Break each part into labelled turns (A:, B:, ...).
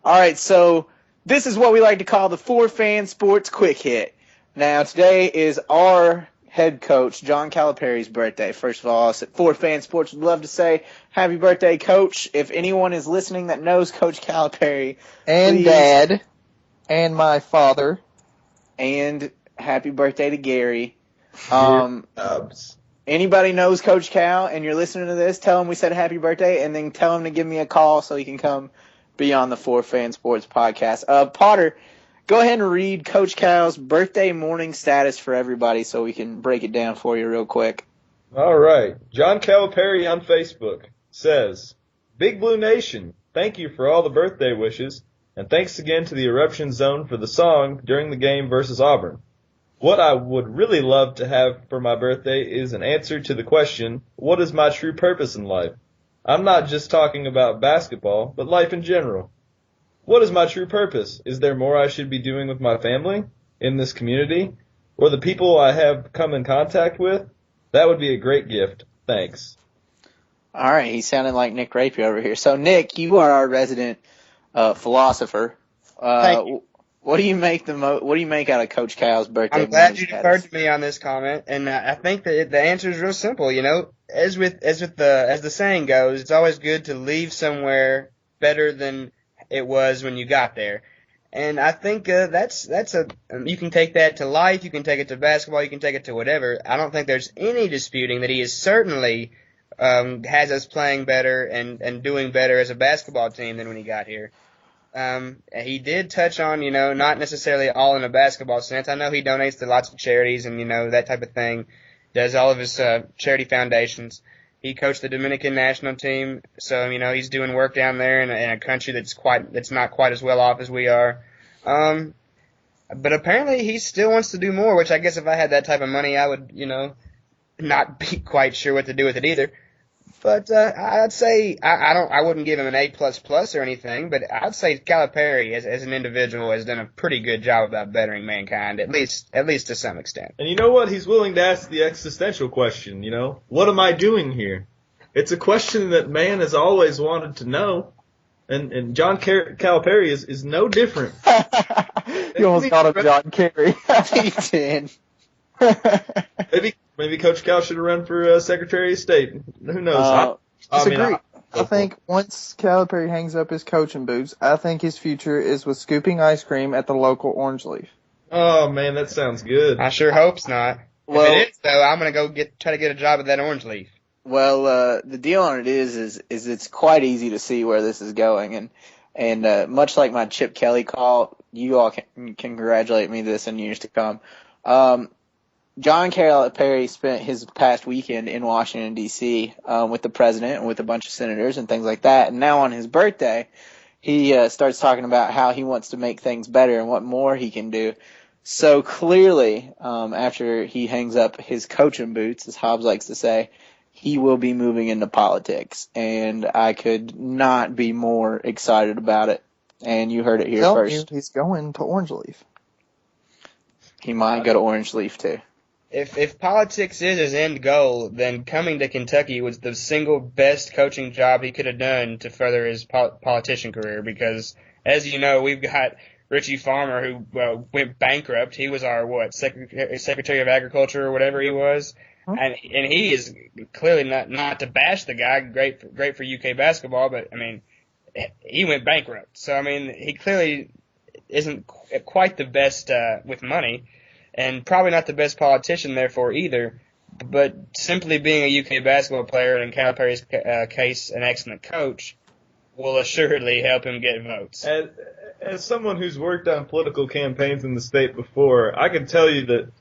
A: All right, so this is what we like to call the 4FanSports Quick Hit. Now, today is our head coach, John Calipari's birthday. First of all, us at 4FanSports would love to say happy birthday, Coach. If anyone is listening that knows Coach Calipari,
B: and
A: please,
B: Dad, and my father,
A: and happy birthday to Gary.
C: Dubs.
A: Anybody knows Coach Cal and you're listening to this, tell him we said happy birthday, and then tell him to give me a call so he can come be on the 4FanSports podcast. Potter, go ahead and read Coach Cal's birthday morning status for everybody so we can break it down for you real quick.
C: All right. John Calipari on Facebook says, Big Blue Nation, thank you for all the birthday wishes, and thanks again to the Eruption Zone for the song during the game versus Auburn. What I would really love to have for my birthday is an answer to the question, what is my true purpose in life? I'm not just talking about basketball, but life in general. What is my true purpose? Is there more I should be doing with my family, in this community, or the people I have come in contact with? That would be a great gift. Thanks.
A: All right, he's sounding like Nick Rapier over here. So, Nick, you are our resident philosopher.
D: Thank you.
A: What do you make out of Coach Cal's birthday?
D: I'm glad you deferred to me on this comment, and I think that the answer is real simple. You know, as the saying goes, it's always good to leave somewhere better than it was when you got there. And I think you can take that to life, you can take it to basketball, you can take it to whatever. I don't think there's any disputing that he is certainly has us playing better and doing better as a basketball team than when he got here. He did touch on, not necessarily all in a basketball sense. I know he donates to lots of charities and, that type of thing, does all of his charity foundations. He coached the Dominican national team, so, he's doing work down there in a country that's not quite as well off as we are. But apparently he still wants to do more, which I guess if I had that type of money, I would, not be quite sure what to do with it either. But I'd say I wouldn't give him an A++ or anything, but I'd say Calipari as an individual has done a pretty good job about bettering mankind, at least to some extent.
C: And you know what? He's willing to ask the existential question, What am I doing here? It's a question that man has always wanted to know, and John Calipari is no different.
B: You almost called him John Kerry.
A: He did.
C: Maybe Coach Cal should have run for Secretary of State. Who knows?
B: I think once Calipari hangs up his coaching boots, I think his future is with scooping ice cream at the local Orange Leaf.
C: Oh, man, that sounds good.
D: I sure hope it's not. Well, if it is, though, I'm going to go try to get a job at that Orange Leaf.
A: Well, the deal on it is it's quite easy to see where this is going. And much like my Chip Kelly call, you all can congratulate me this in years to come. John Calipari spent his past weekend in Washington, D.C. With the president and with a bunch of senators and things like that. And now on his birthday, he starts talking about how he wants to make things better and what more he can do. So clearly, after he hangs up his coaching boots, as Hobbs likes to say, he will be moving into politics. And I could not be more excited about it. And you heard it here first.
B: He's going to Orange Leaf.
A: He might go to Orange Leaf, too.
D: If politics is his end goal, then coming to Kentucky was the single best coaching job he could have done to further his politician career because, as you know, we've got Richie Farmer who went bankrupt. He was our, Secretary of Agriculture or whatever he was. And he is clearly not to bash the guy, great for UK basketball, but, he went bankrupt. So, he clearly isn't quite the best with money. And probably not the best politician, therefore, either. But simply being a UK basketball player, and in Calipari's case, an excellent coach, will assuredly help him get votes.
C: As someone who's worked on political campaigns in the state before, I can tell you that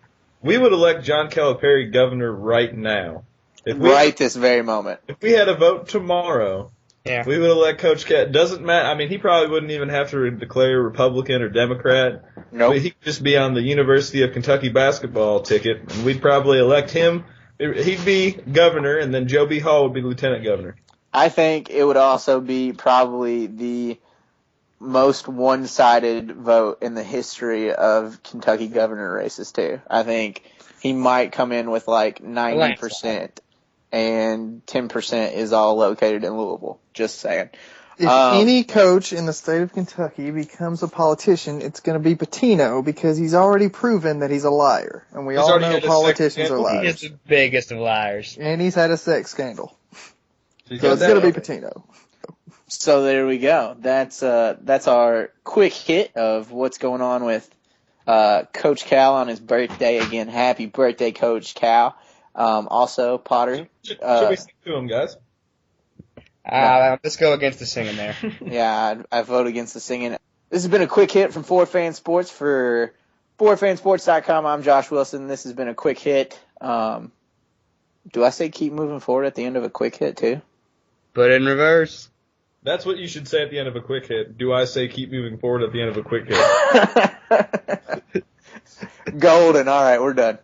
C: we would elect John Calipari governor right now.
A: This very moment.
C: If we had a vote tomorrow, we would elect Coach Cal. Doesn't matter. He probably wouldn't even have to declare Republican or Democrat.
A: Nope.
C: He could just be on the University of Kentucky basketball ticket, and we'd probably elect him. He'd be governor, and then Joe B. Hall would be lieutenant governor.
A: I think it would also be probably the most one-sided vote in the history of Kentucky governor races, too. I think he might come in with like 90%, and 10% is all located in Louisville. Just saying.
B: If any coach in the state of Kentucky becomes a politician, it's going to be Pitino because he's already proven that he's a liar. And we all know politicians are liars.
D: He is the biggest of liars.
B: And he's had a sex scandal. So it's going to be Pitino.
A: So there we go. That's our quick hit of what's going on with Coach Cal on his birthday. Again, happy birthday, Coach Cal. Also, Potter.
C: Should we sing to him, guys?
D: Let's go against the singing there.
A: Yeah, I vote against the singing. This has been a quick hit from 4FanSports for 4FanSports.com. I'm Josh Wilson. This has been a quick hit. Do I say keep moving forward at the end of a quick hit, too?
D: Put it in reverse.
C: That's what you should say at the end of a quick hit. Do I say keep moving forward at the end of a quick hit?
A: Golden. All right, we're done.